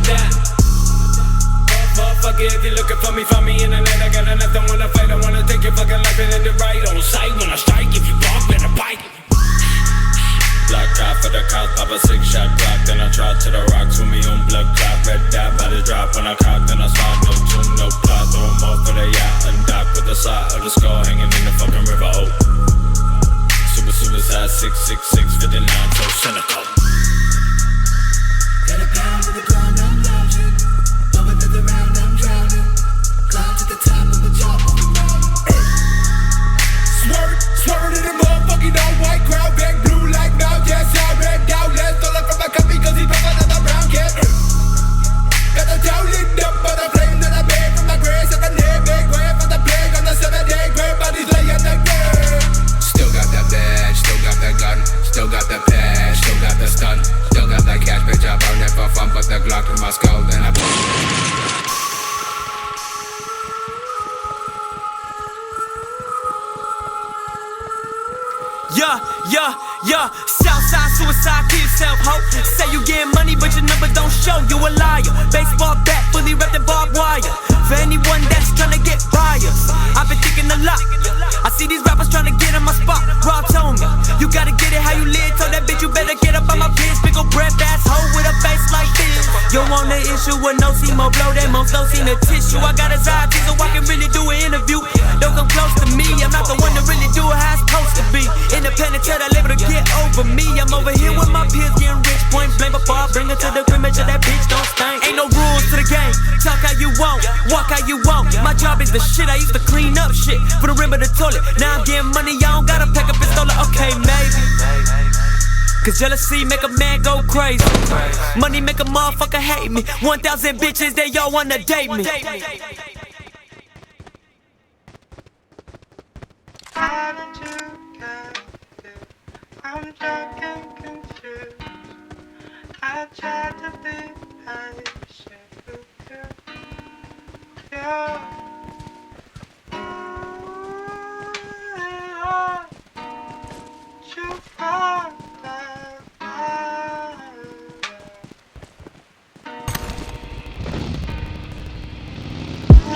that. Fuck it, if you're looking for me, find me in the net. I got nothing, wanna fight, I wanna take your fucking life and end it right on sight. When I strike, if you bark, better bite. Black eye for the cops, pop a 6-shot clock. Then I trot to the rocks with me on blood clot. Red dot by the drop when I cock. Then I start no tune, no plot. Throw 'em off for the yacht and dock with the side of the skull hanging in the fucking river. Oh, suicide 666 59, so cynical. Got a pound to the ground, I'm lounging. Over to the round, I'm drowning. Climb to the top of the job. Swerve in the motherfucking all white crowd. Back blue like now, yes, I red out. Let's stole it from my company cause he broke another round kid. Got the town lit up by the flame that I made from my grave. Second head, big grave for the plague on the 7-day grave. Bodies laying the grave. Still got that badge, still got that gun. Still got that patch, still got that stun. Still got that cash, bitch, I burn it for fun. Put the Glock in my skull, then I Yeah, Southside suicide, kill yourself, ho. Say you getting money, but your number don't show, you a liar. Baseball bat, fully wrapped in barbed wire. For anyone that's tryna get fire, I've been thinking a lot. I see these rappers tryna get in my spot. Rob told me, you gotta get it how you live. Told that bitch you better get up on my bitch. Big ol' breath ass hoe with a face like this. You want the issue with no Simo blow, that most don't see the tissue. I got his ID so I can really do an interview. Don't come close to me, I'm not the one to really do it how it's supposed to be. Independent, tell that label to get over me. I'm over here with my peers getting rich, point blank. Before I bring her to the crib, make sure that bitch don't stink. Ain't no rules to the game, talk how you want, walk how you want. My job is the shit, I used to clean up shit for the rim of the toilet. Now I'm getting money, I don't gotta pack a pistol. Okay, maybe, cause jealousy make a man go crazy. Money make a motherfucker hate me. 1,000 bitches, they all wanna date me. Why don't you get it? I'm drunk and confused. I tried to be patient with you. Yeah. You fall like fire.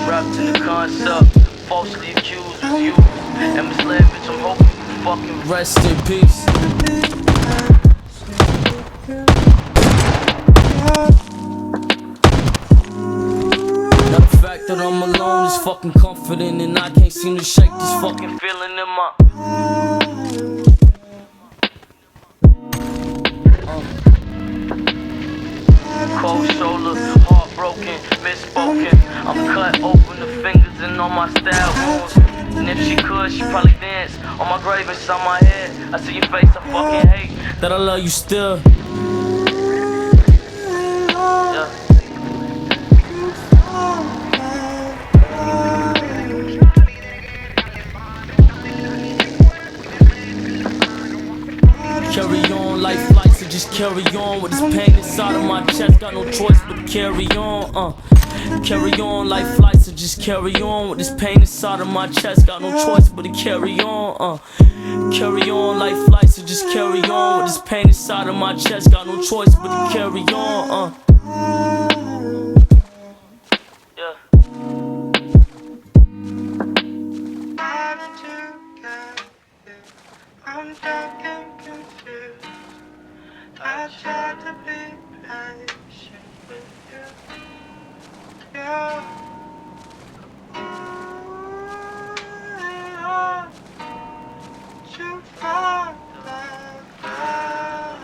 Trapped in the concept, falsely accused of you. And misled, bitch, I'm hoping you fucking rest in peace. Now the fact that I'm alone is fucking comforting, and I can't seem to shake this fucking feeling in my cold shoulder, heartbroken, misspoken. I'm cut open the fingers and on my stab wounds. And if she could, she'd probably dance on my grave inside my head. I see your face, I fucking hate that I love you still. Yeah. Carry on, life flights, so just carry on with this pain inside of my chest. Got no choice but to carry on. Carry on, life flights, so just carry on with this pain inside of my chest. Got no choice but to carry on. Carry on, life flights, so just carry on with this pain inside of my chest. Got no choice but to carry on. Yeah. Why don't you get it? I'm drunk and confused. I tried to be patient with you. Yeah. You fall like fire.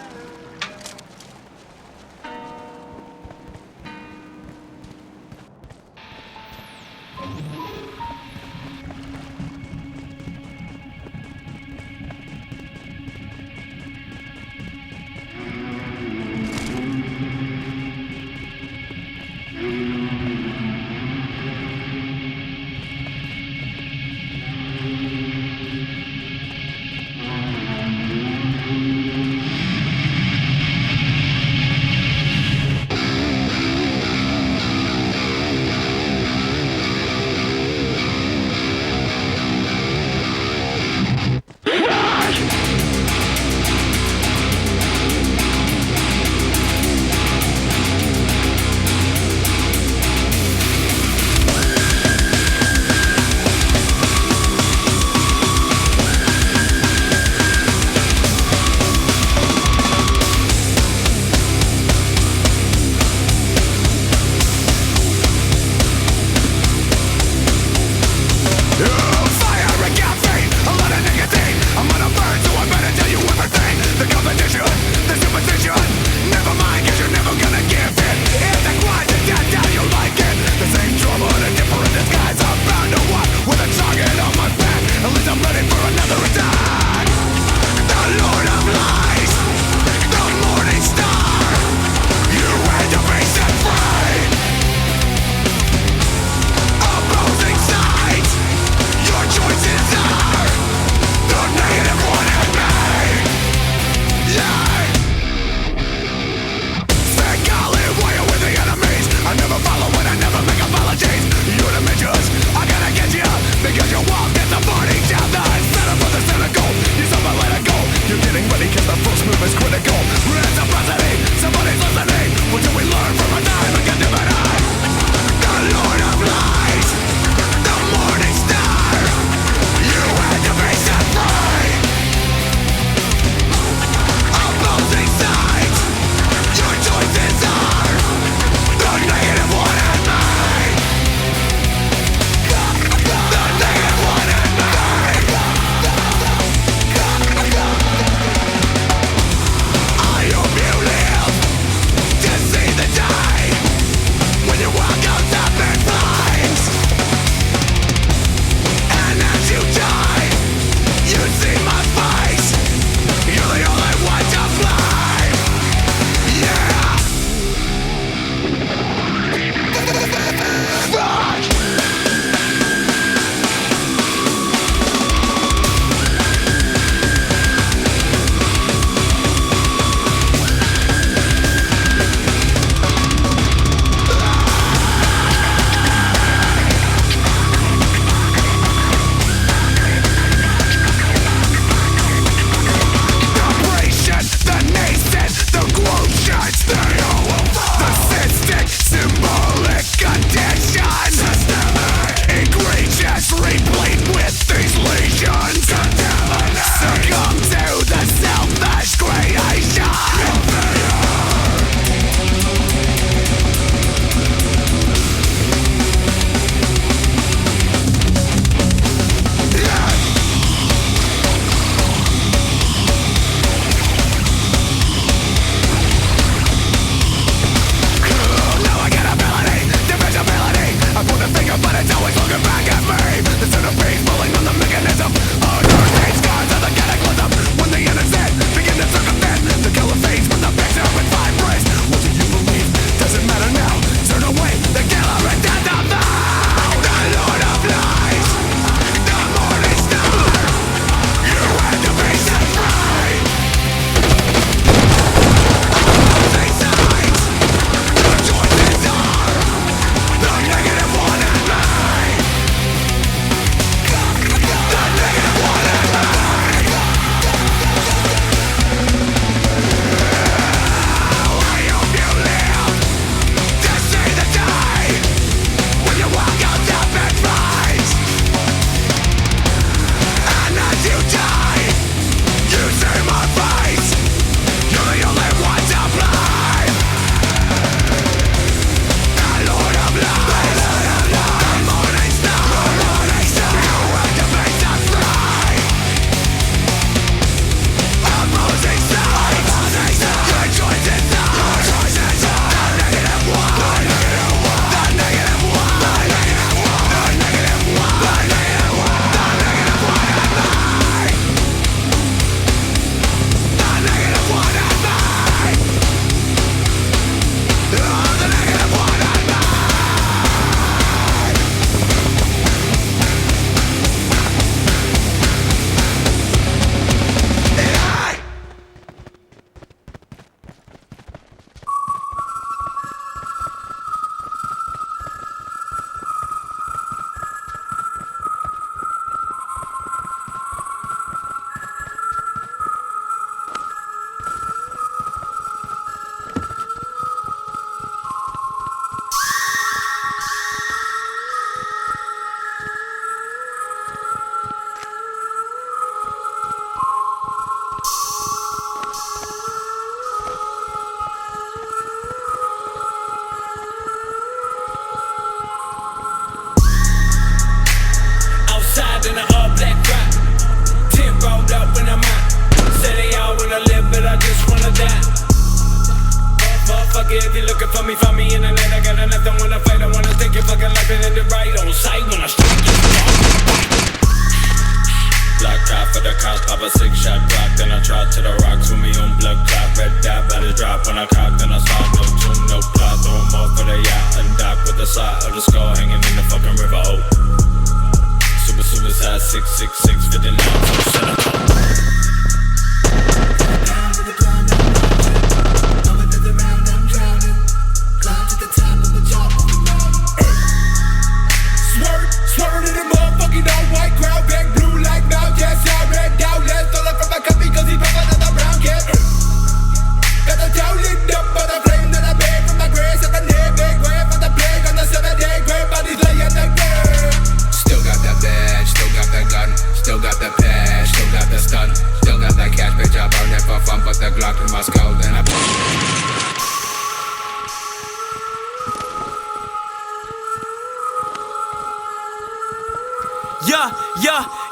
looking for me, find me in the net. I got nothing wanna fight, I wanna take your fucking life and end it right on sight. When I strike you, block out for the cops, pop a 6-shot block. Then I drop to the rocks with me on blood clot. Red dot, body drop when I cock. Then I saw no tune, no plot. Throw 'em off for the yacht and dock with the side of the skull hanging in the fucking river. Oh, super size 666, 59, so set up. Swerving in the motherfucking all-white crowd, back blue like now, yes, I red out. Let's stole it from my company cause he broke another round, yeah. Got the town lit up by the flame that I made from my grave. Set the neck, big grave for the plague on the 7th-day grave, bodies laying the grave. Still got that badge, still got that gun, still got that patch, still got that stun, still got that cash, bitch, I burn it for fun, but the Glock in my skull, then I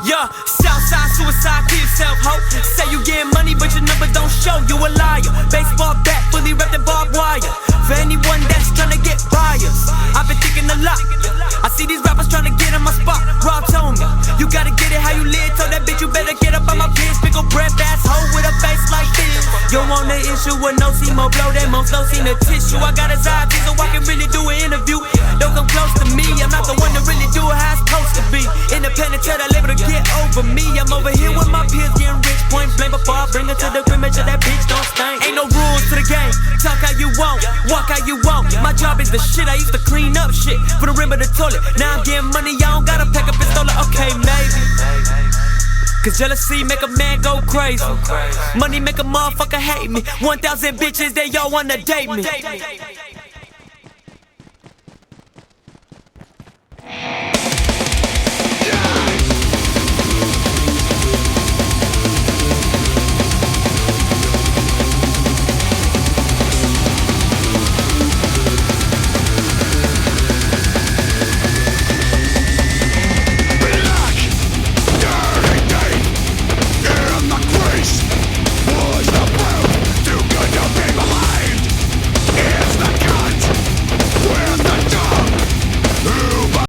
Yeah, Southside suicide, kill yourself, ho. Say you getting money, but your number don't show, you a liar. Baseball bat, fully wrapped in barbed wire. For anyone that's tryna get buyers, I've been thinking a lot. I see these rappers tryna get in my spot. Rob told me, you gotta get it how you live. Told that bitch you better get up on my bitch. Pick a breath ass hoe with a face like this. You want the issue with no more blow, that most low seen the tissue. I got his eyes so I can really do an interview. Don't come close to me, I'm not the one to really do it how it's supposed to be. Independent, tell that label to get over me. I'm over here with my peers getting rich. Point blank before I bring her to the crib, make sure that bitch don't stink. Ain't no rules to the game, talk how you want, walk how you want. My job is the shit, I used to clean up shit for the rim of the toilet. Now I'm getting money, I don't gotta pack up and stole it. Okay, maybe cause jealousy make a man go crazy. Money make a motherfucker hate me. 1,000 bitches, they all wanna date me.